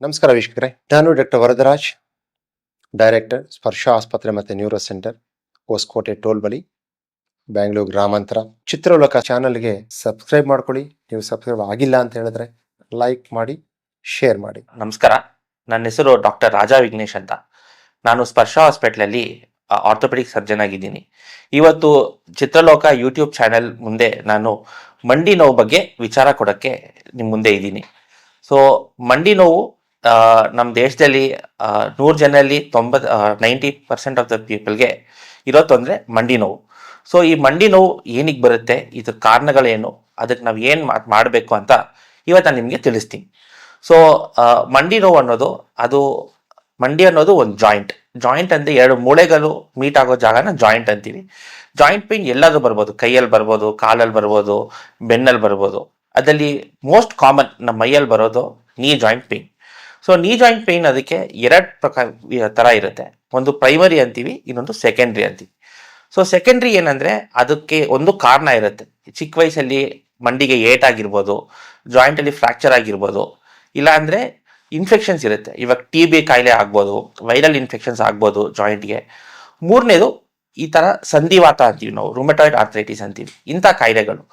ನಮಸ್ಕಾರ ವೀಕ್ಷಕರೇ, ನಾನು ಡಾಕ್ಟರ್ ವರದರಾಜ್, ಡೈರೆಕ್ಟರ್ ಸ್ಪರ್ಶ ಆಸ್ಪತ್ರೆ ಮತ್ತು ನ್ಯೂರೋ ಸೆಂಟರ್, ಹೊಸಕೋಟೆ ಟೋಲ್ ಬಳಿ, ಬ್ಯಾಂಗ್ಳೂರು ಗ್ರಾಮಾಂತರ. ಚಿತ್ರಲೋಕ ಚಾನಲ್ಗೆ ಸಬ್ಸ್ಕ್ರೈಬ್ ಮಾಡ್ಕೊಳ್ಳಿ. ನೀವು ಸಬ್ಸ್ಕ್ರೈಬ್ ಆಗಿಲ್ಲ ಅಂತ ಹೇಳಿದ್ರೆ ಲೈಕ್ ಮಾಡಿ, ಶೇರ್ ಮಾಡಿ. ನಮಸ್ಕಾರ, ನನ್ನ ಹೆಸರು ಡಾಕ್ಟರ್ ರಾಜಾ ವಿಘ್ನೇಶ್ ಅಂತ. ನಾನು ಸ್ಪರ್ಶ ಹಾಸ್ಪಿಟ್ಲಲ್ಲಿ ಆರ್ಥೋಪೆಡಿಕ್ ಸರ್ಜನ್ ಆಗಿದ್ದೀನಿ. ಇವತ್ತು ಚಿತ್ರಲೋಕ ಯೂಟ್ಯೂಬ್ ಚಾನೆಲ್ ಮುಂದೆ ನಾನು ಮಂಡಿ ನೋವು ಬಗ್ಗೆ ವಿಚಾರ ಕೊಡೋಕ್ಕೆ ನಿಮ್ಮ ಮುಂದೆ ಇದ್ದೀನಿ. ಸೊ ಮಂಡಿ ನೋವು ನಮ್ಮ ದೇಶದಲ್ಲಿ 100 ಜನರಲ್ಲಿ 90% ಆಫ್ ದ ಪೀಪಲ್ಗೆ ಇರೋ ತೊಂದರೆ ಮಂಡಿ ನೋವು. ಸೊ ಈ ಮಂಡಿ ನೋವು ಏನಿಗೆ ಬರುತ್ತೆ, ಇದ್ರ ಕಾರಣಗಳೇನು, ಅದಕ್ಕೆ ನಾವು ಏನು ಮಾಡಬೇಕು ಅಂತ ಇವತ್ತು ನಾನು ನಿಮಗೆ ತಿಳಿಸ್ತೀನಿ. ಸೊ ಮಂಡಿ ನೋವು ಅನ್ನೋದು ಮಂಡಿ ಅನ್ನೋದು ಒಂದು ಜಾಯಿಂಟ್ ಅಂದರೆ 2 ಮೂಳೆಗಳು ಮೀಟ್ ಆಗೋ ಜಾಗನ ಜಾಯಿಂಟ್ ಅಂತೀವಿ. ಜಾಯಿಂಟ್ ಪೇನ್ ಎಲ್ಲಾದ್ರೂ ಬರ್ಬೋದು, ಕೈಯಲ್ಲಿ ಬರ್ಬೋದು, ಕಾಲಲ್ಲಿ ಬರ್ಬೋದು, ಬೆನ್ನಲ್ಲಿ ಬರ್ಬೋದು. ಅದರಲ್ಲಿ ಮೋಸ್ಟ್ ಕಾಮನ್ ನಮ್ಮ ಮೈಯಲ್ಲಿ ಬರೋದು ನೀ ಜಾಯಿಂಟ್ ಪೇನ್. ಸೊ ನೀ ಜಾಯಿಂಟ್ ಪೇನ್ ಅದಕ್ಕೆ 2 ಥರ ಇರುತ್ತೆ. ಒಂದು ಪ್ರೈಮರಿ ಅಂತೀವಿ, ಇನ್ನೊಂದು ಸೆಕೆಂಡ್ರಿ ಅಂತೀವಿ. ಸೊ ಸೆಕೆಂಡ್ರಿ ಏನಂದ್ರೆ ಅದಕ್ಕೆ ಒಂದು ಕಾರಣ ಇರುತ್ತೆ. ಚಿಕ್ಕ ವಯಸ್ಸಲ್ಲಿ ಮಂಡಿಗೆ ಏಟಾಗಿರ್ಬೋದು, ಜಾಯಿಂಟಲ್ಲಿ ಫ್ರ್ಯಾಕ್ಚರ್ ಆಗಿರ್ಬೋದು, ಇಲ್ಲ ಅಂದರೆ ಇನ್ಫೆಕ್ಷನ್ಸ್ ಇರುತ್ತೆ. ಇವಾಗ TB ಕಾಯಿಲೆ ಆಗ್ಬೋದು, ವೈರಲ್ ಇನ್ಫೆಕ್ಷನ್ಸ್ ಆಗ್ಬೋದು ಜಾಯಿಂಟ್ಗೆ. ಮೂರನೇದು ಈ ಥರ ಸಂಧಿವಾತ ಅಂತೀವಿ ನಾವು, ರುಮಟಾಯ್ಡ್ ಆರ್ಥ್ರೈಟಿಸ್ ಅಂತೀವಿ. ಇಂಥ ಕಾಯಿಲೆಗಳು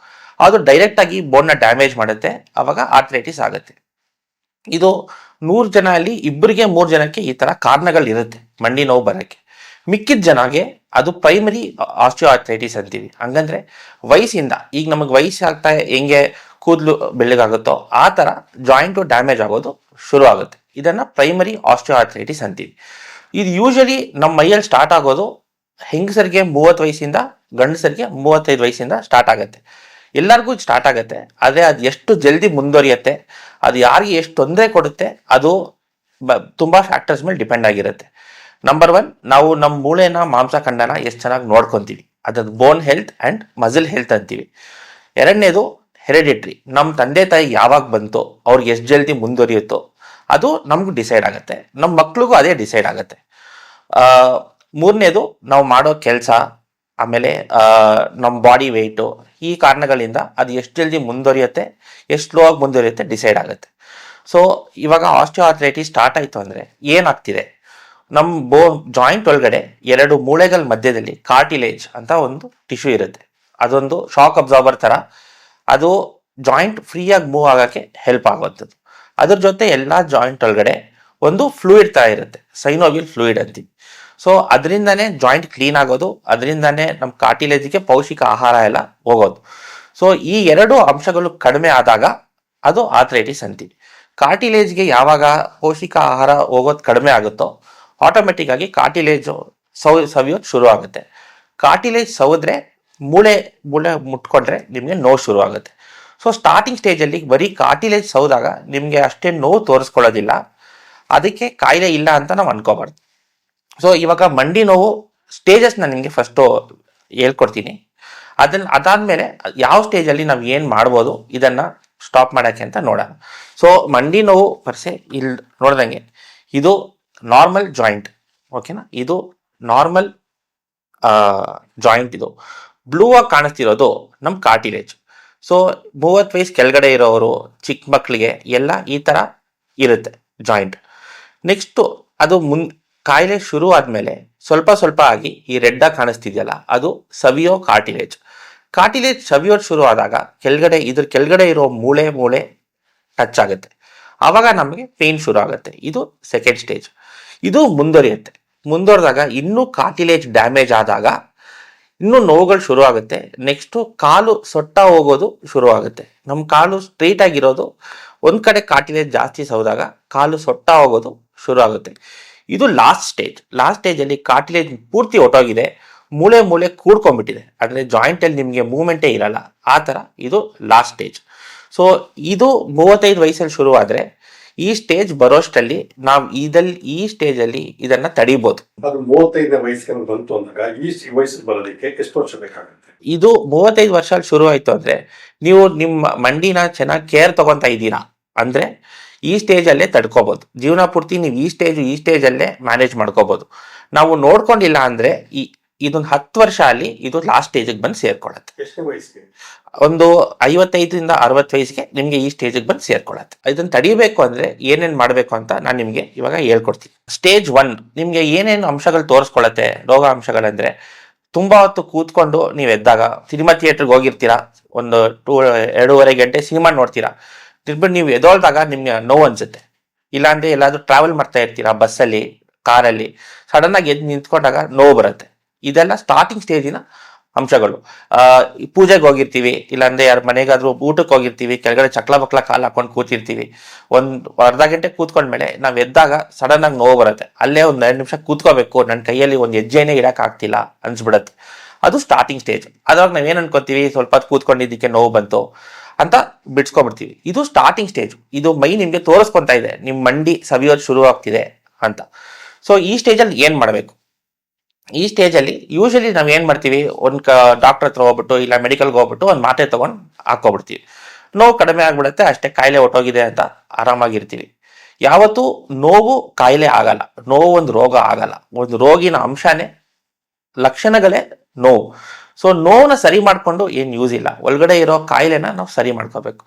ಅದು ಡೈರೆಕ್ಟಾಗಿ ಬೋನ್ನ ಡ್ಯಾಮೇಜ್ ಮಾಡುತ್ತೆ, ಅವಾಗ ಆರ್ಥ್ರೈಟಿಸ್ ಆಗುತ್ತೆ. ಇದು 100 ಜನರಲ್ಲಿ 2-3 ಜನಕ್ಕೆ ಈ ಥರ ಕಾರಣಗಳಿರುತ್ತೆ ಮಂಡಿ ನೋವು ಬರೋಕ್ಕೆ. ಮಿಕ್ಕಿದ ಜನಗೆ ಅದು ಪ್ರೈಮರಿ ಆಸ್ಟಿಯೋ ಆರ್ಥ್ರೈಟಿಸ್ ಅಂತೀವಿ. ಹಂಗಂದ್ರೆ ವಯಸ್ಸಿಂದ, ಈಗ ನಮಗೆ ವಯಸ್ಸಾಗ್ತಾ ಹೆಂಗೆ ಕೂದಲು ಬೆಳ್ಳಗಾಗುತ್ತೋ ಆ ಥರ ಜಾಯಿಂಟು ಡ್ಯಾಮೇಜ್ ಆಗೋದು ಶುರು ಆಗುತ್ತೆ. ಇದನ್ನು ಪ್ರೈಮರಿ ಆಸ್ಟಿಯೋ ಆರ್ಥ್ರೈಟಿಸ್ ಅಂತೀವಿ. ಇದು ಯೂಶಲಿ ನಮ್ಮ ಮೈಯಲ್ಲಿ ಸ್ಟಾರ್ಟ್ ಆಗೋದು ಹೆಂಗಸರಿಗೆ 30 ವಯಸ್ಸಿಂದ, ಗಂಡಸರಿಗೆ 35 ವಯಸ್ಸಿಂದ ಸ್ಟಾರ್ಟ್ ಆಗುತ್ತೆ. ಎಲ್ಲರಿಗೂ ಸ್ಟಾರ್ಟ್ ಆಗುತ್ತೆ. ಆದರೆ ಅದು ಎಷ್ಟು ಜಲ್ದಿ ಮುಂದುವರಿಯುತ್ತೆ, ಅದು ಯಾರಿಗೆ ಎಷ್ಟು ತೊಂದರೆ ಕೊಡುತ್ತೆ, ಅದು ತುಂಬ ಫ್ಯಾಕ್ಟರ್ಸ್ ಮೇಲೆ ಡಿಪೆಂಡ್ ಆಗಿರುತ್ತೆ. ನಂಬರ್ 1, ನಾವು ನಮ್ಮ ಮೂಳೆನ, ಮಾಂಸಖಂಡನ ಎಷ್ಟು ಚೆನ್ನಾಗಿ ನೋಡ್ಕೊತೀವಿ, ಅದನ್ನು bone health and muscle health ಅಂತೀವಿ. ಎರಡನೇದು ಹೆರಿಡಿಟ್ರಿ, ನಮ್ಮ ತಂದೆ ತಾಯಿ ಯಾವಾಗ ಬಂತೋ ಅವ್ರಿಗೆ ಎಷ್ಟು ಜಲ್ದಿ ಮುಂದುವರಿಯುತ್ತೋ ಅದು ನಮಗೂ ಡಿಸೈಡ್ ಆಗುತ್ತೆ, ನಮ್ಮ ಮಕ್ಳಿಗೂ ಅದೇ ಡಿಸೈಡ್ ಆಗುತ್ತೆ. ಮೂರನೇದು ನಾವು ಮಾಡೋ ಕೆಲಸ, ಆಮೇಲೆ ನಮ್ಮ ಬಾಡಿ ವೆಯ್ಟು, ಈ ಕಾರಣಗಳಿಂದ ಅದು ಎಷ್ಟು ಜಲ್ದಿ ಮುಂದುವರಿಯುತ್ತೆ, ಎಷ್ಟು ಸ್ಲೋ ಆಗಿ ಮುಂದುವರಿಯುತ್ತೆ ಡಿಸೈಡ್ ಆಗುತ್ತೆ. ಸೊ ಇವಾಗ ಆಸ್ಟಿಯೋ ಆರ್ಥ್ರೈಟಿಸ್ ಸ್ಟಾರ್ಟ್ ಆಯಿತು ಅಂದರೆ ಏನಾಗ್ತಿದೆ, ನಮ್ಮ ಜಾಯಿಂಟ್ ಒಳಗಡೆ 2 ಮೂಳೆಗಳ ಮಧ್ಯದಲ್ಲಿ ಕಾರ್ಟಿಲೇಜ್ ಅಂತ ಒಂದು ಟಿಶ್ಯೂ ಇರುತ್ತೆ. ಅದೊಂದು ಶಾಕ್ ಅಬ್ಸಾರ್ಬರ್ ಥರ, ಅದು ಜಾಯಿಂಟ್ ಫ್ರೀಯಾಗಿ ಮೂವ್ ಆಗೋಕ್ಕೆ ಹೆಲ್ಪ್ ಆಗುವಂಥದ್ದು. ಅದ್ರ ಜೊತೆ ಎಲ್ಲ ಜಾಯಿಂಟ್ ಒಳಗಡೆ ಒಂದು ಫ್ಲೂಯಿಡ್ ಥರ ಇರುತ್ತೆ, ಸೈನೋವಿಯಲ್ ಫ್ಲೂಯಿಡ್ ಅಂತೀವಿ. ಸೊ ಅದರಿಂದನೇ ಜಾಯಿಂಟ್ ಕ್ಲೀನ್ ಆಗೋದು, ಅದರಿಂದನೇ ನಮ್ಮ ಕಾರ್ಟಿಲೇಜ್ಗೆ ಪೌಷ್ಟಿಕ ಆಹಾರ ಎಲ್ಲ ಹೋಗೋದು. ಸೊ ಈ 2 ಅಂಶಗಳು ಕಡಿಮೆ ಆದಾಗ ಅದು ಆರ್ಥ್ರೈಟಿಸ್ ಅಂತೀವಿ. ಕಾರ್ಟಿಲೇಜ್ಗೆ ಯಾವಾಗ ಪೌಷ್ಟಿಕ ಆಹಾರ ಹೋಗೋದು ಕಡಿಮೆ ಆಗುತ್ತೋ ಆಟೋಮೆಟಿಕ್ ಆಗಿ ಕಾರ್ಟಿಲೇಜು ಸವಿಯೋದು ಶುರು ಆಗುತ್ತೆ. ಕಾರ್ಟಿಲೇಜ್ ಸವಿದ್ರೆ ಮೂಳೆ ಮುಟ್ಕೊಂಡ್ರೆ ನಿಮಗೆ ನೋವು ಶುರು ಆಗುತ್ತೆ. ಸೊ ಸ್ಟಾರ್ಟಿಂಗ್ ಸ್ಟೇಜಲ್ಲಿ ಬರೀ ಕಾರ್ಟಿಲೇಜ್ ಸೌದಾಗ ನಿಮಗೆ ಅಷ್ಟೇ ನೋವು ತೋರಿಸ್ಕೊಳ್ಳೋದಿಲ್ಲ, ಅದಕ್ಕೆ ಕಾಯಿಲೆ ಇಲ್ಲ ಅಂತ ನಾವು ಅನ್ಕೋಬಾರ್ದು. ಸೊ ಇವಾಗ ಮಂಡಿ ನೋವು ಸ್ಟೇಜಸ್ ನಾನು ನಿಮಗೆ ಫಸ್ಟು ಹೇಳ್ಕೊಡ್ತೀನಿ. ಅದಾದಮೇಲೆ ಯಾವ ಸ್ಟೇಜಲ್ಲಿ ನಾವು ಏನು ಮಾಡ್ಬೋದು ಇದನ್ನು ಸ್ಟಾಪ್ ಮಾಡೋಕ್ಕೆ ಅಂತ ನೋಡೋಣ. ಸೊ ಮಂಡಿ ನೋವು ಪರ್ಸೆ ಇಲ್ಲಿ ನೋಡ್ದಂಗೆ ಇದು ನಾರ್ಮಲ್ ಜಾಯಿಂಟ್, ಓಕೆನಾ? ಇದು ನಾರ್ಮಲ್ ಜಾಯಿಂಟ್. ಇದು ಬ್ಲೂ ಆಗಿ ಕಾಣಿಸ್ತಿರೋದು ನಮ್ಮ ಕಾರ್ಟಿಲೇಜ್. ಸೊ 30 ವಯಸ್ಸು ಕೆಳಗಡೆ ಇರೋರು, ಚಿಕ್ಕ ಮಕ್ಕಳಿಗೆ ಎಲ್ಲ ಈ ಥರ ಇರುತ್ತೆ ಜಾಯಿಂಟ್. ನೆಕ್ಸ್ಟು ಅದು ಕಾಯಿಲೆ ಶುರು ಆದಮೇಲೆ ಸ್ವಲ್ಪ ಆಗಿ ಈ ರೆಡ್ಡಾಗಿ ಕಾಣಿಸ್ತಿದೆಯಲ್ಲ, ಅದು ಸವಿಯೋ ಕಾರ್ಟಿಲೇಜ್ ಸವಿಯೋದು ಶುರು ಆದಾಗ ಇದ್ರ ಕೆಳಗಡೆ ಇರೋ ಮೂಳೆ ಟಚ್ ಆಗುತ್ತೆ, ಆವಾಗ ನಮಗೆ ಪೇಯ್ನ್ ಶುರು ಆಗುತ್ತೆ. ಇದು ಸೆಕೆಂಡ್ ಸ್ಟೇಜ್. ಇದು ಮುಂದುವರೆದಾಗ ಇನ್ನೂ ಕಾರ್ಟಿಲೇಜ್ ಡ್ಯಾಮೇಜ್ ಆದಾಗ ಇನ್ನೂ ನೋವುಗಳು ಶುರು ಆಗುತ್ತೆ. ನೆಕ್ಸ್ಟು ಕಾಲು ಸೊಟ್ಟ ಹೋಗೋದು ಶುರು ಆಗುತ್ತೆ. ನಮ್ಮ ಕಾಲು ಸ್ಟ್ರೈಟ್ ಆಗಿರೋದು ಒಂದು ಕಡೆ ಕಾರ್ಟಿಲೇಜ್ ಜಾಸ್ತಿ ಸೌದಾಗ ಕಾಲು ಸೊಟ್ಟ ಹೋಗೋದು ಶುರು ಆಗುತ್ತೆ. ಇದು ಲಾಸ್ಟ್ ಸ್ಟೇಜಲ್ಲಿ ಕಾರ್ಟಿಲೇಜ್ ಪೂರ್ತಿ ಹೊಟ್ಟೋಗಿದೆ, ಮೂಳೆ ಕೂಡ್ಕೊಂಡ್ಬಿಟ್ಟಿದೆ, ಅಂದರೆ ಜಾಯಿಂಟಲ್ಲಿ ನಿಮಗೆ ಮೂವ್ಮೆಂಟೇ ಇರಲ್ಲ, ಆ ಥರ ಇದು ಲಾಸ್ಟ್ ಸ್ಟೇಜ್. ಸೊ ಇದು 35 ವಯಸ್ಸಲ್ಲಿ ಶುರು ಆದರೆ ಈ ಸ್ಟೇಜ್ ಬರೋಷ್ಟರಲ್ಲಿ ನಾವು ಈ ಸ್ಟೇಜಲ್ಲಿ ಇದನ್ನ ತಡಿಬಹುದು. ಅದು 35ನೇ ವಯಸ್ಸಿಗೆ ಬಂತು ಅಂದಾಗ ಈ ವಯಸ್ಸಿಗೆ ಬರೋದಕ್ಕೆ ಎಷ್ಟು ವರ್ಷ ಬೇಕಾಗುತ್ತೆ? ಇದು 35 ವರ್ಷ ಶುರು ಆಯ್ತು ಅಂದ್ರೆ ನೀವು ನಿಮ್ಮ ಮಂಡಿನ ಚೆನ್ನಾಗಿ ಕೇರ್ ತಗೊಂತಾ ಇದ್ದೀರಾ ಅಂದ್ರೆ ಈ ಸ್ಟೇಜ್ ಅಲ್ಲೇ ತಡ್ಕೋಬಹುದು. ಜೀವನ ಪೂರ್ತಿ ನೀವು ಈ ಸ್ಟೇಜ್ ಅಲ್ಲೇ ಮ್ಯಾನೇಜ್ ಮಾಡ್ಕೋಬಹುದು. ನಾವು ನೋಡ್ಕೊಂಡಿಲ್ಲ ಅಂದ್ರೆ ಇದೊಂದು 10 ವರ್ಷ ಅಲ್ಲಿ ಇದು ಲಾಸ್ಟ್ ಸ್ಟೇಜಿಗೆ ಬಂದು ಸೇರ್ಕೊಳ್ಳುತ್ತೆ. ಎಷ್ಟನೇ ವಯಸ್ಸಿಗೆ? ಒಂದು 55ರಿಂದ 60 ವಯಸ್ಸಿಗೆ ನಿಮ್ಗೆ ಈ ಸ್ಟೇಜಿಗೆ ಬಂದು ಸೇರ್ಕೊಳ್ಳುತ್ತೆ. ಇದನ್ನ ತಡಿಬೇಕು ಅಂದ್ರೆ ಏನೇನ್ ಮಾಡ್ಬೇಕು ಅಂತ ನಾನು ನಿಮ್ಗೆ ಇವಾಗ ಹೇಳ್ಕೊಡ್ತೀನಿ. ಸ್ಟೇಜ್ 1 ನಿಮ್ಗೆ ಏನೇನು ಅಂಶಗಳು ತೋರಿಸ್ಕೊಳ್ಳುತ್ತೆ ರೋಗ ಅಂಶಗಳಂದ್ರೆ, ತುಂಬಾ ಹೊತ್ತು ಕೂತ್ಕೊಂಡು ನೀವು ಎದ್ದಾಗ, ಸಿನಿಮಾ ಥಿಯೇಟರ್ಗೆ ಹೋಗಿರ್ತೀರಾ, ಒಂದು 2.5 ಗಂಟೆ ಸಿನಿಮಾ ನೋಡ್ತೀರಾ, ತಿರ್ಬಿಟ್ಟು ನೀವು ಎದೋಳ್ದಾಗ ನಿಮ್ಗೆ ನೋವು ಅನ್ಸುತ್ತೆ. ಇಲ್ಲಾಂದ್ರೆ ಎಲ್ಲಾದ್ರೂ ಟ್ರಾವೆಲ್ ಮಾಡ್ತಾ ಇರ್ತೀರಾ, ಬಸ್ಸಲ್ಲಿ, ಕಾರಲ್ಲಿ, ಸಡನ್ ಆಗಿ ಎದ್ದು ನಿಂತ್ಕೊಂಡಾಗ ನೋವು ಬರುತ್ತೆ. ಇದೆಲ್ಲ ಸ್ಟಾರ್ಟಿಂಗ್ ಸ್ಟೇಜಿನ ಅಂಶಗಳು. ಪೂಜೆಗೆ ಹೋಗಿರ್ತೀವಿ, ಇಲ್ಲಾಂದ್ರೆ ಯಾರ ಮನೆಗಾದ್ರೂ ಊಟಕ್ಕೆ ಹೋಗಿರ್ತೀವಿ, ಕೆಳಗಡೆ ಚಕ್ಲ ಬಕ್ಲ ಕಾಲು ಹಾಕೊಂಡು ಕೂತಿರ್ತೀವಿ, ಒಂದು ಅರ್ಧ ಗಂಟೆ ಕೂತ್ಕೊಂಡ್ಮೇಲೆ ನಾವ್ ಎದ್ದಾಗ ಸಡನ್ ಆಗಿ ನೋವು ಬರುತ್ತೆ. ಅಲ್ಲೇ ಒಂದ್ 2 ನಿಮಿಷ ಕೂತ್ಕೋಬೇಕು, ನನ್ನ ಕೈಯಲ್ಲಿ ಒಂದು ಹೆಜ್ಜೆನೇ ಇಡಕ್ ಆಗ್ತಿಲ್ಲ ಅನ್ಸ್ಬಿಡತ್ತೆ. ಅದು ಸ್ಟಾರ್ಟಿಂಗ್ ಸ್ಟೇಜ್. ಅದ್ರಾಗ ನಾವೇನ್ ಅನ್ಕೋತೀವಿ, ಸ್ವಲ್ಪ ಹೊತ್ತು ಕೂತ್ಕೊಂಡಿದ್ದಕ್ಕೆ ನೋವು ಬಂತು ಅಂತ ಬಿಡ್ಸ್ಕೊಂಡ್ಬಿಡ್ತೀವಿ. ಇದು ಸ್ಟಾರ್ಟಿಂಗ್ ಸ್ಟೇಜ್. ಇದು ಮೈ ನಿಮ್ಗೆ ತೋರಿಸ್ಕೊಂತ ಇದೆ ನಿಮ್ ಮಂಡಿ ಸವಿಯೋದು ಶುರು ಆಗ್ತಿದೆ ಅಂತ. ಸೊ ಈ ಸ್ಟೇಜಲ್ಲಿ ಏನ್ ಮಾಡ್ಬೇಕು? ಈ ಸ್ಟೇಜಲ್ಲಿ ಯೂಶಲಿ ನಾವ್ ಏನ್ ಮಾಡ್ತೀವಿ, ಡಾಕ್ಟರ್ ಹತ್ರ ಹೋಗ್ಬಿಟ್ಟು ಇಲ್ಲ ಮೆಡಿಕಲ್ಗೆ ಹೋಗ್ಬಿಟ್ಟು ಒಂದು ಮಾತ್ರೆ ತಗೊಂಡು ಹಾಕೋಬಿಡ್ತೀವಿ. ನೋವು ಕಡಿಮೆ ಆಗ್ಬಿಡುತ್ತೆ, ಅಷ್ಟೇ, ಕಾಯಿಲೆ ಹೊಟ್ಟೋಗಿದೆ ಅಂತ ಆರಾಮಾಗಿರ್ತೀವಿ. ಯಾವತ್ತೂ ನೋವು ಕಾಯಿಲೆ ಆಗಲ್ಲ, ನೋವು ಒಂದು ರೋಗ ಆಗಲ್ಲ. ಒಂದು ರೋಗಿನ ಅಂಶನೇ, ಲಕ್ಷಣಗಳೇ ನೋವು. ಸೊ ನೋವನ್ನ ಸರಿ ಮಾಡ್ಕೊಂಡು ಏನ್ ಯೂಸ್ ಇಲ್ಲ, ಒಳಗಡೆ ಇರೋ ಕಾಯಿಲೆನ ನಾವು ಸರಿ ಮಾಡ್ಕೋಬೇಕು.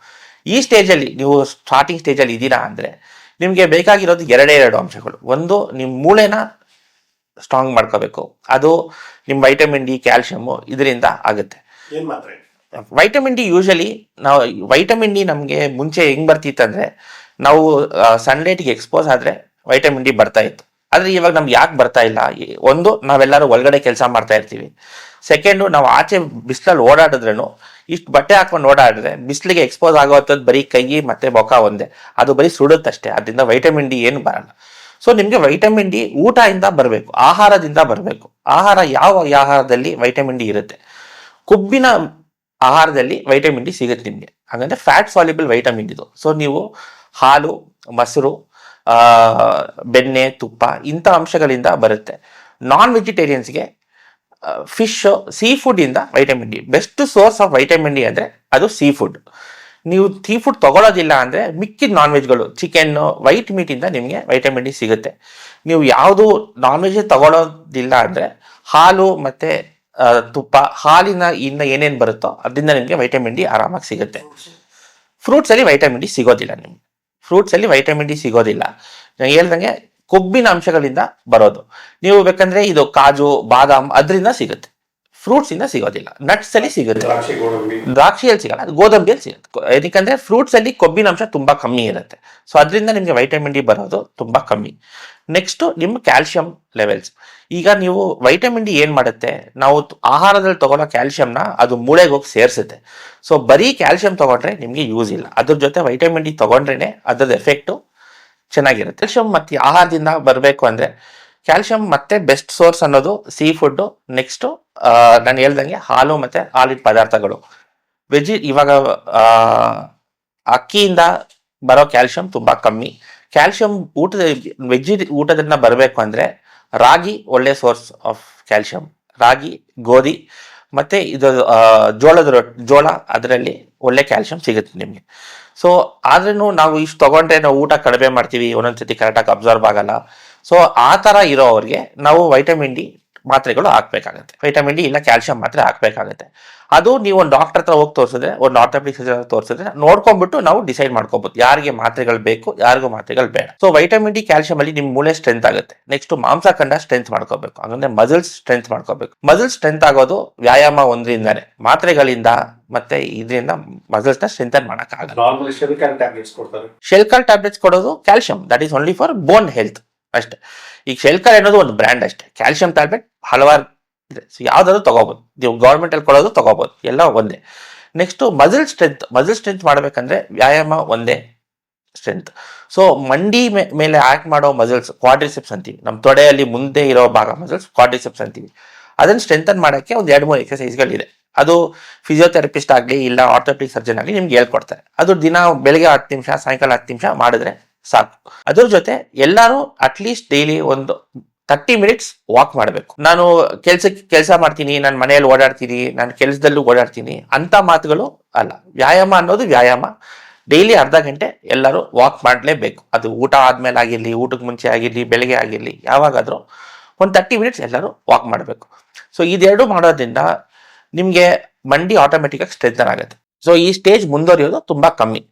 ಈ ಸ್ಟೇಜಲ್ಲಿ ನೀವು ಸ್ಟಾರ್ಟಿಂಗ್ ಸ್ಟೇಜಲ್ಲಿ ಇದ್ದೀರಾ ಅಂದ್ರೆ ನಿಮ್ಗೆ ಬೇಕಾಗಿರೋದು 2 ಅಂಶಗಳು. ಒಂದು, ನಿಮ್ ಮೂಳೆನ ಸ್ಟ್ರಾಂಗ್ ಮಾಡ್ಕೋಬೇಕು. ಅದು ನಿಮ್ ವೈಟಮಿನ್ ಡಿ, ಕ್ಯಾಲ್ಸಿಯಮ್ ಇದರಿಂದ ಆಗುತ್ತೆ. ಏನ್ ಮಾತ್ರೆ? ವೈಟಮಿನ್ ಡಿ ಯೂಶಲಿ ನಾವು ವೈಟಮಿನ್ ಡಿ ನಮ್ಗೆ ಮುಂಚೆ ಹೆಂಗ್ ಬರ್ತಿತ್ತಂದ್ರೆ, ನಾವು ಸನ್ಲೈಟ್ಗೆ ಎಕ್ಸ್ಪೋಸ್ ಆದ್ರೆ ವೈಟಮಿನ್ ಡಿ ಬರ್ತಾ ಇತ್ತು. ಆದ್ರೆ ಇವಾಗ ನಮ್ಗೆ ಯಾಕೆ ಬರ್ತಾ ಇಲ್ಲ? ಒಂದು, ನಾವೆಲ್ಲರೂ ಒಳಗಡೆ ಕೆಲಸ ಮಾಡ್ತಾ ಇರ್ತೀವಿ. ಸೆಕೆಂಡು, ನಾವು ಆಚೆ ಬಿಸಿಲಲ್ಲಿ ಓಡಾಡಿದ್ರೂ ಇಷ್ಟು ಬಟ್ಟೆ ಹಾಕೊಂಡು ಓಡಾಡಿದ್ರೆ ಬಿಸಿಲಿಗೆ ಎಕ್ಸ್ಪೋಸ್ ಆಗೋವಂಥದ್ದು ಬರೀ ಕೈ ಮತ್ತೆ ಮುಖ ಒಂದೇ, ಅದು ಬರೀ ಸುಡುತ್ತಷ್ಟೇ. ಅದರಿಂದ ವೈಟಮಿನ್ ಡಿ ಏನು ಬರಲ್ಲ. ಸೊ ನಿಮ್ಗೆ ವೈಟಮಿನ್ ಡಿ ಊಟದಿಂದ ಬರಬೇಕು, ಆಹಾರದಿಂದ ಬರಬೇಕು. ಆಹಾರ ಯಾವ ಆಹಾರದಲ್ಲಿ ವೈಟಮಿನ್ ಡಿ ಇರುತ್ತೆ? ಕೊಬ್ಬಿನ ಆಹಾರದಲ್ಲಿ ವೈಟಮಿನ್ ಡಿ ಸಿಗುತ್ತೆ ನಿಮ್ಗೆ. ಹಾಗಂದ್ರೆ ಫ್ಯಾಟ್ ಸಾಲ್ಯುಬಲ್ ವೈಟಮಿನ್ ಇದು. ಸೊ ನೀವು ಹಾಲು, ಮೊಸರು, ಬೆಣ್ಣೆ, ತುಪ್ಪ ಇಂಥ ಅಂಶಗಳಿಂದ ಬರುತ್ತೆ. ನಾನ್ ವೆಜಿಟೇರಿಯನ್ಸ್ಗೆ ಫಿಶ್, ಸೀ ಫುಡ್ ಇಂದ vitamin D. Best source of vitamin D ಅಂದ್ರೆ ಅದು ಸೀ ಫುಡ್. ನೀವು ಸೀ ಫುಡ್ ತಗೊಳ್ಳೋದಿಲ್ಲ ಅಂದ್ರೆ ಮಿಕ್ಕಿದ ನಾನ್ ವೆಜ್ಗಳು, ಚಿಕನ್, ವೈಟ್ ಮೀಟ್ ಇಂದ ನಿಮಗೆ ವೈಟಮಿನ್ ಡಿ ಸಿಗುತ್ತೆ. ನೀವು ಯಾವುದು ನಾನ್ ವೆಜ್ ತಗೊಳ್ಳೋದಿಲ್ಲ ಅಂದ್ರೆ ಹಾಲು ಮತ್ತೆ ತುಪ್ಪ, ಹಾಲಿನ ಇಂದ ಏನೇನು ಬರುತ್ತೋ ಅದರಿಂದ ನಿಮಗೆ ವೈಟಮಿನ್ ಡಿ ಆರಾಮಾಗಿ ಸಿಗುತ್ತೆ. ಫ್ರೂಟ್ಸ್ ಅಲ್ಲಿ ವೈಟಮಿನ್ ಡಿ ಸಿಗೋದಿಲ್ಲ ನಿಮ್ಗೆ. ಫ್ರೂಟ್ಸ್ ಅಲ್ಲಿ ವೈಟಮಿನ್ ಡಿ ಸಿಗೋದಿಲ್ಲ. ನಾನು ಹೇಳ್ದಂಗೆ ಕೊಬ್ಬಿನ ಅಂಶಗಳಿಂದ ಬರೋದು. ನೀವು ಬೇಕಂದ್ರೆ ಇದು ಕಾಜು, ಬಾದಾಮ್ ಅದರಿಂದ ಸಿಗುತ್ತೆ, ಫ್ರೂಟ್ಸ್ ಇಂದ ಸಿಗೋದಿಲ್ಲ. ನಟ್ಸ್ ಅಲ್ಲಿ ಸಿಗುತ್ತೆ, ದ್ರಾಕ್ಷಿಯಲ್ಲಿ ಸಿಗಲ್ಲ, ಗೋಡಂಬಿಯಲ್ಲಿ ಸಿಗುತ್ತೆ. ಯಾಕಂದ್ರೆ ಫ್ರೂಟ್ಸ್ ಅಲ್ಲಿ ಕೊಬ್ಬಿನ ಅಂಶ ತುಂಬಾ ಕಮ್ಮಿ ಇರುತ್ತೆ. ಸೊ ಅದರಿಂದ ನಿಮ್ಗೆ ವೈಟಮಿನ್ ಡಿ ಬರೋದು ತುಂಬಾ ಕಮ್ಮಿ. ನೆಕ್ಸ್ಟ್, ನಿಮ್ಮ ಕ್ಯಾಲ್ಸಿಯಂ ಲೆವೆಲ್ಸ್. ಈಗ ನೀವು ವೈಟಮಿನ್ ಡಿ ಏನ್ ಮಾಡುತ್ತೆ, ನಾವು ಆಹಾರದಲ್ಲಿ ತಗೊಳ್ಳೋ ಕ್ಯಾಲ್ಸಿಯಂನ ಅದು ಮೂಳೆಗೆ ಹೋಗಿ ಸೇರಿಸುತ್ತೆ. ಸೊ ಬರೀ ಕ್ಯಾಲ್ಸಿಯಂ ತಗೊಂಡ್ರೆ ನಿಮ್ಗೆ ಯೂಸ್ ಇಲ್ಲ, ಅದ್ರ ಜೊತೆ ವೈಟಮಿನ್ ಡಿ ತಗೊಂಡ್ರೇನೆ ಅದ್ರದ್ದು ಎಫೆಕ್ಟು ಚೆನ್ನಾಗಿರುತ್ತೆ. ಕ್ಯಾಲ್ಸಿಯಂ ಮತ್ತೆ ಆಹಾರದಿಂದ ಬರಬೇಕು ಅಂದ್ರೆ ಕ್ಯಾಲ್ಸಿಯಂ ಮತ್ತೆ ಬೆಸ್ಟ್ ಸೋರ್ಸ್ ಅನ್ನೋದು ಸೀ ಫುಡ್. ನೆಕ್ಸ್ಟ್ ನಾನು ಹೇಳ್ದಂಗೆ ಹಾಲು ಮತ್ತೆ ಹಾಲಿನ ಪದಾರ್ಥಗಳು. ಇವಾಗ ಅಕ್ಕಿಯಿಂದ ಬರೋ ಕ್ಯಾಲ್ಸಿಯಂ ತುಂಬಾ ಕಮ್ಮಿ. ಕ್ಯಾಲ್ಸಿಯಂ ಊಟದಿಂದ ಬರಬೇಕು ಅಂದ್ರೆ ರಾಗಿ ಒಳ್ಳೆ ಸೋರ್ಸ್ ಆಫ್ ಕ್ಯಾಲ್ಸಿಯಂ. ರಾಗಿ, ಗೋಧಿ ಮತ್ತೆ ಇದು ಜೋಳ, ಅದರಲ್ಲಿ ಒಳ್ಳೆ ಕ್ಯಾಲ್ಸಿಯಂ ಸಿಗುತ್ತೆ ನಿಮ್ಗೆ. ಸೊ ಆದ್ರೂ ನಾವು ಇಷ್ಟು ತಗೊಂಡ್ರೆ ನಾವು ಊಟ ಕಡಿಮೆ ಮಾಡ್ತೀವಿ, ಒಂದೊಂದ್ಸತಿ ಕರೆಕ್ಟಾಗಿ ಅಬ್ಸರ್ವ್ ಆಗಲ್ಲ. ಸೊ ಆ ತರ ಇರೋವ್ರಿಗೆ ನಾವು ವೈಟಮಿನ್ ಡಿ ಮಾತ್ರೆಗಳು ಹಾಕ್ಬೇಕಾಗತ್ತೆ. ವೈಟಮಿನ್ ಡಿ ಇಲ್ಲ ಕ್ಯಾಲ್ಸಿಯಂ ಮಾತ್ರೆ ಹಾಕ್ಬೇಕಾಗತ್ತೆ. ಅದು ನೀವು ಒಂದು ಡಾಕ್ಟರ್ ಹತ್ರ ಹೋಗಿ ತೋರಿಸಿದ್ರೆ, ಒಂದು ಆರ್ಥೋಪೆಡಿಕ್ ಸರ್ಜನ್ ತೋರಿಸಿದ್ರೆ ನೋಡ್ಕೊಂಡ್ಬಿಟ್ಟು ನಾವು ಡಿಸೈಡ್ ಮಾಡ್ಕೋಬಹುದು ಯಾರಿಗೆ ಮಾತ್ರೆಗಳು ಬೇಕು, ಯಾರಿಗೂ ಮಾತ್ರೆಗಳು ಬೇಡ. ಸೊ ವೈಟಮಿನ್ ಡಿ, ಕ್ಯಾಲ್ಸಿಯಂ ಅಲ್ಲಿ ನಿಮ್ ಮೂಳೆ ಸ್ಟ್ರೆಂತ್ ಆಗುತ್ತೆ. ನೆಕ್ಸ್ಟ್, ಮಾಂಸಖಂಡ ಸ್ಟ್ರೆಂತ್ ಮಾಡ್ಕೋಬೇಕು, ಅಂದ್ರೆ ಮಸಲ್ಸ್ ಸ್ಟ್ರೆಂತ್ ಮಾಡ್ಕೋಬೇಕು. ಮಸಲ್ಸ್ ಸ್ಟ್ರೆಂತ್ ಆಗೋದು ವ್ಯಾಯಾಮ ಒಂದ್ರಿಂದಾನೆ, ಮಾತ್ರೆಗಳಿಂದ ಮತ್ತೆ ಇದರಿಂದ ಮಸಲ್ಸ್ ನ ಸ್ಟ್ರೆಂಥನ್ ಮಾಡಕ್ ಆಗಲ್ಲ. ಶೆಲ್ಕಾಲ್ ಟ್ಯಾಬ್ಲೆಟ್ಸ್ ಕೊಡೋದು calcium, that is only for bone health ಅಷ್ಟೇ. ಈಗ ಶೆಲ್ಕಾಲ್ ಅನ್ನೋದು ಒಂದು ಬ್ರ್ಯಾಂಡ್ ಅಷ್ಟೇ. ಕ್ಯಾಲ್ಸಿಯಂ ಟ್ಯಾಬ್ಲೆಟ್ ಹಲವಾರು ಇದೆ, ಯಾವ್ದಾದ್ರು ತಗೋಬಹುದು. ನೀವು ಗೌರ್ಮೆಂಟ್ ಅಲ್ಲಿ ಕೊಡೋದು ತಗೋಬಹುದು, ಎಲ್ಲ ಒಂದೇ. ನೆಕ್ಸ್ಟ್, ಮಸಲ್ ಸ್ಟ್ರೆಂತ್ ಮಾಡ್ಬೇಕಂದ್ರೆ ವ್ಯಾಯಾಮ ಒಂದೇ ಸ್ಟ್ರೆಂತ್. ಸೊ ಮಂಡಿ ಮೇಲೆ ಆಕ್ಟ್ ಮಾಡೋ ಮಸಲ್ಸ್ ಕ್ವಾಡ್ರಿಸೆಪ್ಸ್ ಅಂತೀವಿ, ನಮ್ಮ ತೊಡೆಯಲ್ಲಿ ಮುಂದೆ ಇರೋ ಭಾಗ ಮಸಲ್ಸ್ ಕ್ವಾಡ್ರಿಸೆಪ್ಸ್ ಅಂತೀವಿ. ಅದನ್ನ ಸ್ಟ್ರೆಂಥನ್ ಮಾಡಕ್ಕೆ ಒಂದು 2-3 ಎಕ್ಸರ್ಸೈಸ್ಗಳಿದೆ. ಅದು ಫಿಸಿಯೋಥೆರಪಿಸ್ಟ್ ಆಗಲಿ ಇಲ್ಲ ಆರ್ಥೋಪೆಡಿಕ್ ಸರ್ಜನ್ ಆಗಲಿ ನಿಮ್ಗೆ ಹೇಳ್ಕೊಡ್ತಾರೆ. ಅದು ದಿನ ಬೆಳಗ್ಗೆ 10 ನಿಮಿಷ, ಸಾಯಂಕಾಲ 10 ನಿಮಿಷ ಮಾಡಿದ್ರೆ ಸಾಕು. ಅದ್ರ ಜೊತೆ ಎಲ್ಲರೂ ಅಟ್ಲೀಸ್ಟ್ ಡೈಲಿ ಒಂದು 30 ಮಿನಿಟ್ಸ್ ವಾಕ್ ಮಾಡಬೇಕು. ನಾನು ಕೆಲಸ ಮಾಡ್ತೀನಿ, ನಾನು ಮನೆಯಲ್ಲಿ ಓಡಾಡ್ತೀನಿ, ನಾನು ಕೆಲಸದಲ್ಲೂ ಓಡಾಡ್ತೀನಿ ಅಂತ ಮಾತುಗಳು ಅಲ್ಲ. ವ್ಯಾಯಾಮ ಅನ್ನೋದು ವ್ಯಾಯಾಮ. ಡೈಲಿ ಅರ್ಧ ಗಂಟೆ ಎಲ್ಲರೂ ವಾಕ್ ಮಾಡಲೇಬೇಕು. ಅದು ಊಟ ಆದ್ಮೇಲೆ ಆಗಿರ್ಲಿ, ಊಟಕ್ಕೆ ಮುಂಚೆ ಆಗಿರ್ಲಿ, ಬೆಳಗ್ಗೆ ಆಗಿರ್ಲಿ, ಯಾವಾಗಾದ್ರೂ ಒಂದು 30 ಮಿನಿಟ್ಸ್ ಎಲ್ಲರೂ ವಾಕ್ ಮಾಡಬೇಕು. ಸೊ ಇದೆರಡು ಮಾಡೋದ್ರಿಂದ ನಿಮಗೆ ಮಂಡಿ ಆಟೋಮೆಟಿಕ್ ಆಗಿ ಸ್ಟ್ರೆಂಥನ್ ಆಗುತ್ತೆ. ಸೊ ಈ ಸ್ಟೇಜ್ ಮುಂದುವರಿಯೋದು ತುಂಬಾ ಕಮ್ಮಿ.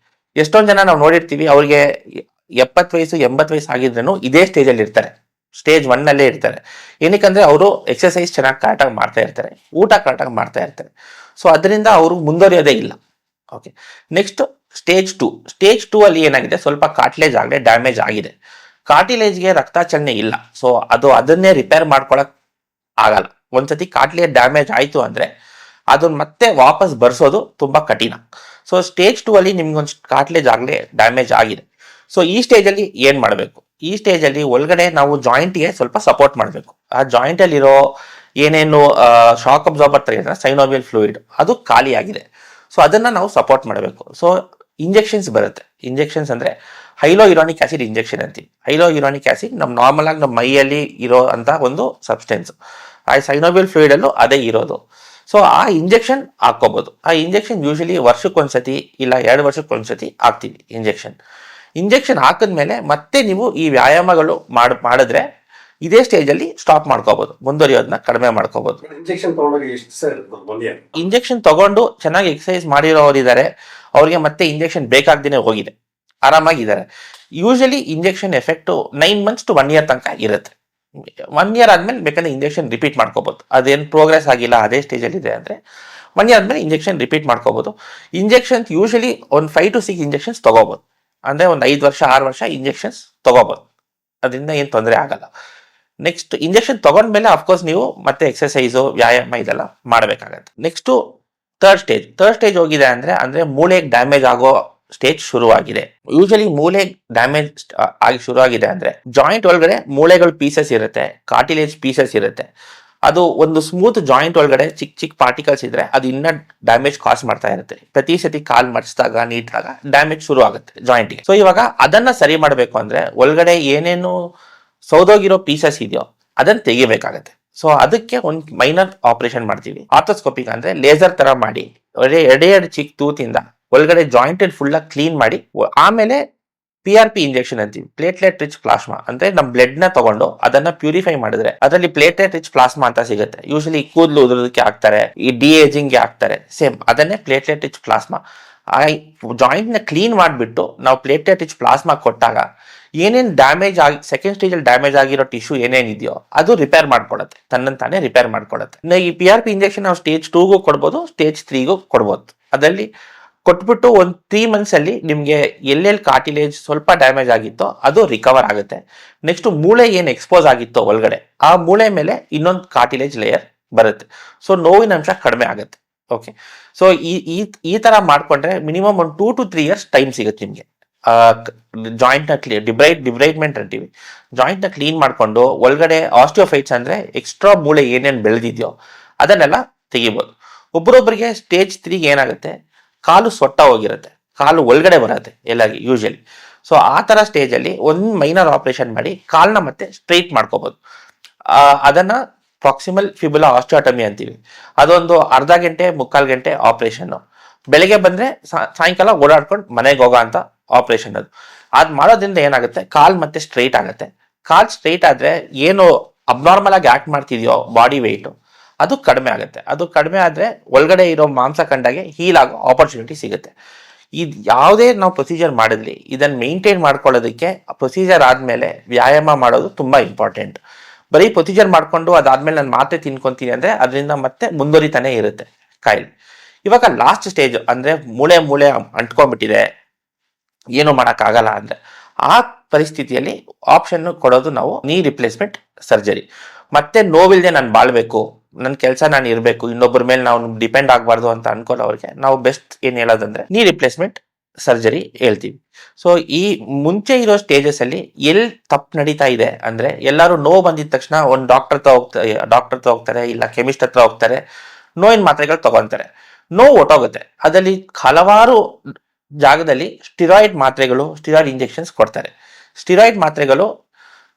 ಎಷ್ಟೊಂದು ಜನ ನಾವು ನೋಡಿರ್ತೀವಿ, ಅವ್ರಿಗೆ 70 ವಯಸ್ಸು 80 ವಯಸ್ಸು ಆಗಿದ್ರೂ ಇದೇ ಸ್ಟೇಜ್ ಅಲ್ಲಿ ಇರ್ತಾರೆ, ಸ್ಟೇಜ್ 1 ಅಲ್ಲೇ ಇರ್ತಾರೆ. ಏನಕ್ಕಂದ್ರೆ ಅವರು ಎಕ್ಸರ್ಸೈಸ್ ಚೆನ್ನಾಗಿ ಕರೆಕ್ಟಾಗಿ ಮಾಡ್ತಾ ಇರ್ತಾರೆ, ಊಟ ಕರೆಕ್ಟಾಗಿ ಮಾಡ್ತಾ ಇರ್ತಾರೆ. ಸೊ ಅದರಿಂದ ಅವರು ಮುಂದುವರಿಯೋದೇ ಇಲ್ಲ. ಓಕೆ, ನೆಕ್ಸ್ಟ್ ಸ್ಟೇಜ್ 2 ಅಲ್ಲಿ ಏನಾಗಿದೆ, ಸ್ವಲ್ಪ ಕಾರ್ಟಿಲೇಜ್ ಆಗಲೇ ಡ್ಯಾಮೇಜ್ ಆಗಿದೆ. ಕಾರ್ಟಿಲೇಜ್ಗೆ ರಕ್ತಾಚರಣೆ ಇಲ್ಲ. ಸೊ ಅದನ್ನೇ ರಿಪೇರ್ ಮಾಡ್ಕೊಳಕ್ ಆಗಲ್ಲ. ಒಂದ್ಸತಿ ಕಾರ್ಟಿಲೇಜ್ ಡ್ಯಾಮೇಜ್ ಆಯ್ತು ಅಂದ್ರೆ ಅದನ್ನ ಮತ್ತೆ ವಾಪಸ್ ಬರ್ಸೋದು ತುಂಬಾ ಕಠಿಣ. ಸೊ ಸ್ಟೇಜ್ 2 ಅಲ್ಲಿ ನಿಮ್ಗೊಂದು ಕಾರ್ಟಿಲೇಜ್ ಆಗಲೇ ಡ್ಯಾಮೇಜ್ ಆಗಿದೆ. ಸೊ ಈ ಸ್ಟೇಜ್ ಅಲ್ಲಿ ಏನ್ ಮಾಡಬೇಕು? ಈ ಸ್ಟೇಜ್ ಅಲ್ಲಿ ಒಳಗಡೆ ನಾವು ಜಾಯಿಂಟ್ಗೆ ಸ್ವಲ್ಪ ಸಪೋರ್ಟ್ ಮಾಡಬೇಕು. ಆ ಜಾಯಿಂಟ್ ಅಲ್ಲಿರೋ ಏನೇನು ಶಾಕ್ ಅಬ್ಸಾರ್ಬರ್ ತರ ಸೈನೋವಿಯಲ್ ಫ್ಲೂಯಿಡ್ ಅದು ಖಾಲಿ ಆಗಿದೆ. ಸೊ ಅದನ್ನ ನಾವು ಸಪೋರ್ಟ್ ಮಾಡಬೇಕು. ಸೊ ಇಂಜೆಕ್ಷನ್ಸ್ ಬರುತ್ತೆ. ಇಂಜೆಕ್ಷನ್ಸ್ ಅಂದ್ರೆ ಹೈಲೋಯುರಾನಿಕ್ ಆಸಿಡ್ ಇಂಜೆಕ್ಷನ್ ಅಂತೀವಿ. ಹೈಲೋಯುರಾನಿಕ್ ಆಸಿಡ್ ನಾರ್ಮಲ್ ಆಗಿ ನಮ್ಮ ಮೈಯಲ್ಲಿ ಇರೋ ಅಂತ ಒಂದು ಸಬ್ಸ್ಟೆನ್ಸ್. ಆ ಸೈನೋವಿಯಲ್ ಫ್ಲೂಯಿಡ್ ಅಲ್ಲೂ ಅದೇ ಇರೋದು. ಸೊ ಆ ಇಂಜೆಕ್ಷನ್ ಹಾಕೋಬಹುದು. ಆ ಇಂಜೆಕ್ಷನ್ ಯೂಶಲಿ ವರ್ಷಕ್ಕೊಂದ್ಸತಿ ಇಲ್ಲ 2 ವರ್ಷಕ್ಕೊಂದ್ಸತಿ ಹಾಕ್ತೀವಿ ಇಂಜೆಕ್ಷನ್ ಹಾಕಿದ್ಮೇಲೆ ಮತ್ತೆ ನೀವು ಈ ವ್ಯಾಯಾಮಗಳು ಮಾಡಿದ್ರೆ ಇದೇ ಸ್ಟೇಜ್ ಅಲ್ಲಿ ಸ್ಟಾಪ್ ಮಾಡ್ಕೋಬಹುದು, ಮುಂದುವರಿಯೋದನ್ನ ಕಡಿಮೆ ಮಾಡ್ಕೋಬಹುದು. ಇಂಜೆಕ್ಷನ್ ತಗೊಂಡಾಗ ಎಷ್ಟು ಸರ್ ಇರ್ತದೆ? ಇಂಜೆಕ್ಷನ್ ತಗೊಂಡು ಚೆನ್ನಾಗಿ ಎಕ್ಸರ್ಸೈಸ್ ಮಾಡಿರೋರು ಇದ್ದಾರೆ, ಅವ್ರಿಗೆ ಮತ್ತೆ ಇಂಜೆಕ್ಷನ್ ಬೇಕಾಗ್ದೇನೆ ಹೋಗಿದೆ, ಆರಾಮಾಗಿದ್ದಾರೆ. Usually injection effect 9 months to 1 year ತನಕ ಇರುತ್ತೆ. 1 year ಆದ್ಮೇಲೆ ಬೇಕಾದ್ರೆ ಇಂಜೆಕ್ಷನ್ ರಿಪೀಟ್ ಮಾಡ್ಕೋಬಹುದು. ಅದೇನು ಪ್ರೋಗ್ರೆಸ್ ಆಗಿಲ್ಲ, ಅದೇ ಸ್ಟೇಜ್ ಅಲ್ಲಿ ಇದೆ ಅಂದ್ರೆ 1 year ಆದ್ಮೇಲೆ ಇಂಜೆಕ್ಷನ್ ರಿಪೀಟ್ ಮಾಡ್ಕೋಬಹುದು. ಇಂಜೆಕ್ಷನ್ ಯೂಶಲಿ ಒಂದು 5 to 6 ಇಂಜೆಕ್ಷನ್ಸ್ ತಗೋಬಹುದು. ಅಂದ್ರೆ ಒಂದು 5 ವರ್ಷ 6 ವರ್ಷ ಇಂಜೆಕ್ಷನ್ಸ್ ತಗೋಬಹುದು. ಅದರಿಂದ ಏನು ತೊಂದರೆ ಆಗಲ್ಲ. ನೆಕ್ಸ್ಟ್ ಇಂಜೆಕ್ಷನ್ ತಗೊಂಡ್ಮೇಲೆ ಅಫ್ಕೋರ್ಸ್ ನೀವು ಮತ್ತೆ ಎಕ್ಸರ್ಸೈಸು ವ್ಯಾಯಾಮ ಇದೆಲ್ಲ ಮಾಡಬೇಕಾಗತ್ತೆ. ನೆಕ್ಸ್ಟ್ ಥರ್ಡ್ ಸ್ಟೇಜ್ ಹೋಗಿದೆ ಅಂದ್ರೆ ಮೂಳೆಗೆ ಡ್ಯಾಮೇಜ್ ಆಗೋ ಸ್ಟೇಜ್ ಶುರುವಾಗಿದೆ. ಯೂಶಲಿ ಮೂಳೆ ಡ್ಯಾಮೇಜ್ ಆಗಿ ಶುರುವಾಗಿದೆ ಅಂದ್ರೆ ಜಾಯಿಂಟ್ ಒಳಗಡೆ ಮೂಳೆಗಳ ಪೀಸಸ್ ಇರುತ್ತೆ, ಕಾರ್ಟಿಲೇಜ್ ಪೀಸಸ್ ಇರುತ್ತೆ. ಅದು ಒಂದು ಸ್ಮೂತ್ ಜಾಯಿಂಟ್ ಒಳಗಡೆ ಚಿಕ್ಕ ಪಾರ್ಟಿಕಲ್ಸ್ ಇದ್ರೆ ಅದು ಇನ್ನ ಡ್ಯಾಮೇಜ್ ಕಾಸ್ ಮಾಡ್ತಾ ಇರುತ್ತೆ. ಪ್ರತಿ ಸತಿ ಕಾಲ್ ಮಡಿಸಿದಾಗ ನೀಟ್ದಾಗ ಡ್ಯಾಮೇಜ್ ಶುರು ಆಗುತ್ತೆ ಜಾಯಿಂಟ್ಗೆ. ಸೊ ಇವಾಗ ಅದನ್ನ ಸರಿ ಮಾಡಬೇಕು ಅಂದ್ರೆ ಒಳಗಡೆ ಏನೇನು ಸೌದೋಗಿರೋ ಪೀಸಸ್ ಇದೆಯೋ ಅದನ್ನ ತೆಗಿಬೇಕಾಗತ್ತೆ. ಸೊ ಅದಕ್ಕೆ ಒಂದು ಮೈನರ್ ಆಪರೇಷನ್ ಮಾಡ್ತೀವಿ. ಆರ್ಥೋಸ್ಕೋಪಿಕ್ ಅಂದ್ರೆ ಲೇಸರ್ ತರ ಮಾಡಿ ಎರಡು ಚಿಕ್ಕ ತೂತಿಂದ ಒಳಗಡೆ ಜಾಯಿಂಟ್ ಫುಲ್ ಕ್ಲೀನ್ ಮಾಡಿ ಆಮೇಲೆ PRP ಇಂಜೆಕ್ಷನ್ ಅಂತೀವಿ, ಪ್ಲೇಟ್ಲೆಟ್ ರಿಚ್ ಪ್ಲಾಸ್ಮಾ. ಅಂದ್ರೆ ನಮ್ಮ ಬ್ಲಡ್ ನ ತಗೊಂಡು ಅದನ್ನ ಪ್ಯೂರಿಫೈ ಮಾಡಿದ್ರೆ ಅದರಲ್ಲಿ ಪ್ಲೇಟ್ಲೆಟ್ ರಿಚ್ ಪ್ಲಾಸ್ಮಾ ಅಂತ ಸಿಗುತ್ತೆ. ಯೂಶಲಿ ಕೂದಲು ಉದುರೋದಕ್ಕೆ ಹಾಕ್ತಾರೆ, ಈ ಡಿ-ಏಜಿಂಗ್ ಗೆ ಹಾಕ್ತಾರೆ. ಸೇಮ್ ಅದನ್ನೇ ಪ್ಲೇಟ್ಲೆಟ್ ರಿಚ್ ಪ್ಲಾಸ್ಮಾ. ಆ ಜಾಯಿಂಟ್ ನ ಕ್ಲೀನ್ ಮಾಡಿಬಿಟ್ಟು ನಾವು ಪ್ಲೇಟ್ಲೆಟ್ ರಿಚ್ ಪ್ಲಾಸ್ಮಾ ಕೊಟ್ಟಾಗ ಏನೇನ್ ಡ್ಯಾಮೇಜ್ ಆಗಿ ಸೆಕೆಂಡ್ ಸ್ಟೇಜ್ ಅಲ್ಲಿ ಡ್ಯಾಮೇಜ್ ಆಗಿರೋ ಟಿಶ್ಯೂ ಏನೇನಿದೆಯೋ ಅದು ರಿಪೇರ್ ಮಾಡ್ಕೊಳತ್ತೆ, ತನ್ನಂತಾನೆ ರಿಪೇರ್ ಮಾಡ್ಕೊಳತ್ತೆ. ಈ PRP ಇಂಜೆಕ್ಷನ್ ನಾವು ಸ್ಟೇಜ್ 2ಗೂ ಕೊಡ್ಬೋದು, ಸ್ಟೇಜ್ 3ಗೂ ಕೊಡ್ಬೋದು. ಅದರಲ್ಲಿ ಕೊಟ್ಬಿಟ್ಟು ಒಂದು 3 months ಅಲ್ಲಿ ನಿಮ್ಗೆ ಎಲ್ಲೆಲ್ಲಿ ಕಾರ್ಟಿಲೇಜ್ ಸ್ವಲ್ಪ ಡ್ಯಾಮೇಜ್ ಆಗಿತ್ತೋ ಅದು ರಿಕವರ್ ಆಗುತ್ತೆ. ನೆಕ್ಸ್ಟ್ ಮೂಳೆ ಏನ್ ಎಕ್ಸ್ಪೋಸ್ ಆಗಿತ್ತೋ ಒಳಗಡೆ ಆ ಮೂಳೆ ಮೇಲೆ ಇನ್ನೊಂದು ಕಾರ್ಟಿಲೇಜ್ ಲೇಯರ್ ಬರುತ್ತೆ. ಸೊ ನೋವಿನ ಅಂಶ ಕಡಿಮೆ ಆಗುತ್ತೆ. ಓಕೆ, ಸೊ ಈ ತರ ಮಾಡ್ಕೊಂಡ್ರೆ ಮಿನಿಮಮ್ ಒಂದು 2 to 3 years ಟೈಮ್ ಸಿಗುತ್ತೆ ನಿಮ್ಗೆ. ಜಾಯಿಂಟ್ ನ ಡಿಬ್ರೈಟ್ಮೆಂಟ್ ಅಂತೀವಿ. ಜಾಯಿಂಟ್ ನ ಕ್ಲೀನ್ ಮಾಡ್ಕೊಂಡು ಒಳಗಡೆ ಆಸ್ಟಿಯೋಫೈಟ್ಸ್ ಅಂದ್ರೆ ಎಕ್ಸ್ಟ್ರಾ ಮೂಳೆ ಏನೇನ್ ಬೆಳೆದಿದ್ಯೋ ಅದನ್ನೆಲ್ಲ ತೆಗಿಬಹುದು. ಒಬ್ಬರೊಬ್ಬರಿಗೆ ಸ್ಟೇಜ್ 3 ಏನಾಗುತ್ತೆ, ಕಾಲು ಸೊಟ್ಟ ಹೋಗಿರುತ್ತೆ, ಕಾಲು ಒಳಗಡೆ ಬರುತ್ತೆ ಎಲ್ಲಾಗಿ ಯೂಶಲಿ. ಸೊ ಆ ತರ ಸ್ಟೇಜ್ ಅಲ್ಲಿ ಒಂದು ಮೈನರ್ ಆಪರೇಷನ್ ಮಾಡಿ ಕಾಲ್ನ ಮತ್ತೆ ಸ್ಟ್ರೈಟ್ ಮಾಡ್ಕೋಬಹುದು. ಅದನ್ನ ಪ್ರಾಕ್ಸಿಮಲ್ ಫಿಬುಲಾ ಆಸ್ಟಿಯೋಟಮಿ ಅಂತೀವಿ. ಅದೊಂದು ಅರ್ಧ ಗಂಟೆ 3/4 ಗಂಟೆ ಆಪರೇಷನ್. ಬೆಳಗ್ಗೆ ಬಂದ್ರೆ ಸಾಯಂಕಾಲ ಓಡಾಡ್ಕೊಂಡು ಮನೆಗೆ ಹೋಗೋ ಅಂತ ಆಪರೇಷನ್ ಅದು. ಅದ್ ಮಾಡೋದ್ರಿಂದ ಏನಾಗುತ್ತೆ, ಕಾಲ್ ಮತ್ತೆ ಸ್ಟ್ರೈಟ್ ಆಗುತ್ತೆ. ಕಾಲ್ ಸ್ಟ್ರೈಟ್ ಆದ್ರೆ ಏನು ಅಬ್ನಾರ್ಮಲ್ ಆಗಿ ಆಕ್ಟ್ ಮಾಡ್ತಿದ್ಯೋ ಬಾಡಿ ವೆಯ್ಟ್ ಅದು ಕಡಿಮೆ ಆಗುತ್ತೆ. ಅದು ಕಡಿಮೆ ಆದ್ರೆ ಒಳಗಡೆ ಇರೋ ಮಾಂಸಖಂಡಗೆ ಹೀಲ್ ಆಗೋ ಆಪರ್ಚುನಿಟಿ ಸಿಗುತ್ತೆ. ಇದು ಯಾವುದೇ ನಾವು ಪ್ರೊಸೀಜರ್ ಮಾಡಿದ್ಲಿ ಇದನ್ನ ಮೇಂಟೈನ್ ಮಾಡ್ಕೊಳ್ಳೋದಕ್ಕೆ ಪ್ರೊಸೀಜರ್ ಆದ್ಮೇಲೆ ವ್ಯಾಯಾಮ ಮಾಡೋದು ತುಂಬಾ ಇಂಪಾರ್ಟೆಂಟ್. ಬರೀ ಪ್ರೊಸೀಜರ್ ಮಾಡ್ಕೊಂಡು ಅದಾದ್ಮೇಲೆ ನಾನು ಮಾತ್ರೆ ತಿನ್ಕೊಂತೀನಿ ಅಂದ್ರೆ ಅದರಿಂದ ಮತ್ತೆ ಮುಂದುವರಿತಾನೆ ಇರುತ್ತೆ ಕಾಯಿಲೆ. ಇವಾಗ ಲಾಸ್ಟ್ ಸ್ಟೇಜ್ ಅಂದ್ರೆ ಮೂಳೆ ಅಂಟ್ಕೊಂಡ್ಬಿಟ್ಟಿದೆ, ಏನು ಆಗಲ್ಲ ಅಂದ್ರೆ ಆ ಪರಿಸ್ಥಿತಿಯಲ್ಲಿ ಆಪ್ಷನ್ ಕೊಡೋದು ನಾವು ನೀ ರಿಪ್ಲೇಸ್ಮೆಂಟ್ ಸರ್ಜರಿ. ಮತ್ತೆ ನೋವಿಲ್ದೆ ನಾನು ಬಾಳ್ಬೇಕು, ನನ್ನ ಕೆಲಸ ನಾನು ಇರಬೇಕು, ಇನ್ನೊಬ್ಬರ ಮೇಲೆ ನಾವು ಡಿಪೆಂಡ್ ಆಗಬಾರ್ದು ಅಂತ ಅನ್ಕೊಳ್ಳೋರಿಗೆ ನಾವು ಬೆಸ್ಟ್ ಏನ್ ಹೇಳೋದಂದ್ರೆ ನೀ ರಿಪ್ಲೇಸ್ಮೆಂಟ್ ಸರ್ಜರಿ ಹೇಳ್ತೀವಿ. ಸೊ ಈ ಮುಂಚೆ ಇರೋ ಸ್ಟೇಜಸ್ ಅಲ್ಲಿ ಎಲ್ಲಿ ತಪ್ಪು ನಡೀತಾ ಇದೆ ಅಂದ್ರೆ ಎಲ್ಲರೂ ನೋವು ಬಂದಿದ ತಕ್ಷಣ ಒಂದು ಡಾಕ್ಟರ್ ಹತ್ರ ಹೋಗ್ತಾರೆ, ಇಲ್ಲ ಕೆಮಿಸ್ಟ್ ಹತ್ರ ಹೋಗ್ತಾರೆ, ನೋವಿನ ಮಾತ್ರೆಗಳು ತಗೊಂತಾರೆ, ನೋವು ಒಟ್ಟೋಗುತ್ತೆ. ಅದರಲ್ಲಿ ಹಲವಾರು ಜಾಗದಲ್ಲಿ ಸ್ಟಿರಾಯ್ಡ್ ಇಂಜೆಕ್ಷನ್ಸ್ ಕೊಡ್ತಾರೆ. ಸ್ಟಿರಾಯ್ಡ್ ಮಾತ್ರೆಗಳು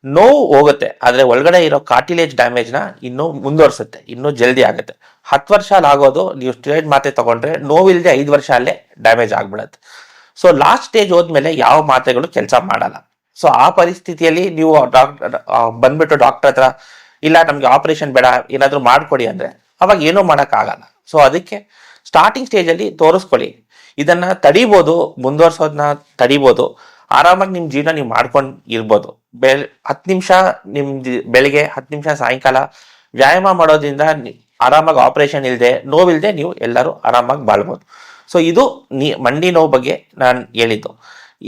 ನೋವು ಹೋಗುತ್ತೆ, ಆದ್ರೆ ಒಳಗಡೆ ಇರೋ ಕಾರ್ಟಿಲೇಜ್ ಡ್ಯಾಮೇಜ್ ನ ಇನ್ನೂ ಮುಂದುವರ್ಸುತ್ತೆ, ಇನ್ನೂ ಜಲ್ದಿ ಆಗುತ್ತೆ. 10 ವರ್ಷ ಆಗೋದು ನೀವು ಸ್ಟಿರಾಯ್ಡ್ ಮಾತ್ರೆ ತಗೊಂಡ್ರೆ ನೋವಿಲ್ದೆ 5 ವರ್ಷ ಅಲ್ಲೇ ಡ್ಯಾಮೇಜ್ ಆಗ್ಬಿಡತ್ತೆ. ಸೊ ಲಾಸ್ಟ್ ಸ್ಟೇಜ್ ಹೋದ್ಮೇಲೆ ಯಾವ ಮಾತ್ರೆಗಳು ಕೆಲಸ ಮಾಡಲ್ಲ. ಸೊ ಆ ಪರಿಸ್ಥಿತಿಯಲ್ಲಿ ನೀವು ಬಂದ್ಬಿಟ್ಟು ಡಾಕ್ಟರ್ ಹತ್ರ ಇಲ್ಲ ನಮ್ಗೆ ಆಪರೇಷನ್ ಬೇಡ ಏನಾದರೂ ಮಾಡ್ಕೊಡಿ ಅಂದ್ರೆ ಅವಾಗ ಏನೂ ಮಾಡೋಕ್ಕಾಗಲ್ಲ. ಸೊ ಅದಕ್ಕೆ ಸ್ಟಾರ್ಟಿಂಗ್ ಸ್ಟೇಜಲ್ಲಿ ತೋರಿಸ್ಕೊಳ್ಳಿ. ಇದನ್ನ ತಡಿಬೋದು, ಮುಂದುವರ್ಸೋದನ್ನ ತಡಿಬೋದು. ಆರಾಮಾಗಿ ನಿಮ್ಮ ಜೀವನ ನೀವು ಮಾಡ್ಕೊಂಡು ಇರ್ಬೋದು. 10 ನಿಮಿಷ ಬೆಳಿಗ್ಗೆ 10 ನಿಮಿಷ ಸಾಯಂಕಾಲ ವ್ಯಾಯಾಮ ಮಾಡೋದ್ರಿಂದ ಆರಾಮಾಗಿ ಆಪರೇಷನ್ ಇಲ್ಲದೆ ನೋವಿಲ್ಲದೆ ನೀವು ಎಲ್ಲರೂ ಆರಾಮಾಗಿ ಬಾಳ್ಬೋದು. ಸೊ ಇದು ಮಂಡಿ ನೋವು ಬಗ್ಗೆ ನಾನು ಹೇಳಿದ್ದು.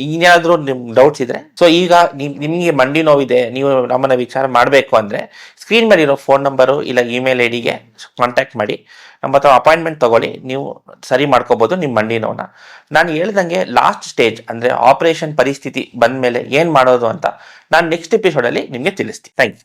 ಏನಾದರೂ ನಿಮ್ಗೆ ಡೌಟ್ಸ್ ಇದ್ರೆ, ಸೊ ಈಗ ನಿಮಗೆ ಮಂಡಿ ನೋವಿದೆ, ನೀವು ನಮ್ಮನ್ನ ವಿಚಾರ ಮಾಡಬೇಕು ಅಂದ್ರೆ ಸ್ಕ್ರೀನ್ ಮೇಲೆ ಇರೋ ಫೋನ್ ನಂಬರು ಇಲ್ಲ ಇಮೇಲ್ ಐಡಿಗೆ ಕಾಂಟ್ಯಾಕ್ಟ್ ಮಾಡಿ, ನಮ್ಮ ಹತ್ರ ಅಪಾಯಿಂಟ್ಮೆಂಟ್ ತಗೊಳ್ಳಿ, ನೀವು ಸರಿ ಮಾಡ್ಕೋಬಹುದು ನಿಮ್ಮ ಮಂಡಿ ನೋವನ್ನ. ನಾನು ಹೇಳ್ದಂಗೆ ಲಾಸ್ಟ್ ಸ್ಟೇಜ್ ಅಂದ್ರೆ ಆಪರೇಷನ್ ಪರಿಸ್ಥಿತಿ ಬಂದ ಮೇಲೆ ಏನ್ ಮಾಡೋದು ಅಂತ ನಾನು ನೆಕ್ಸ್ಟ್ ಎಪಿಸೋಡಲ್ಲಿ ನಿಮಗೆ ತಿಳಿಸ್ತೀನಿ. Thank you.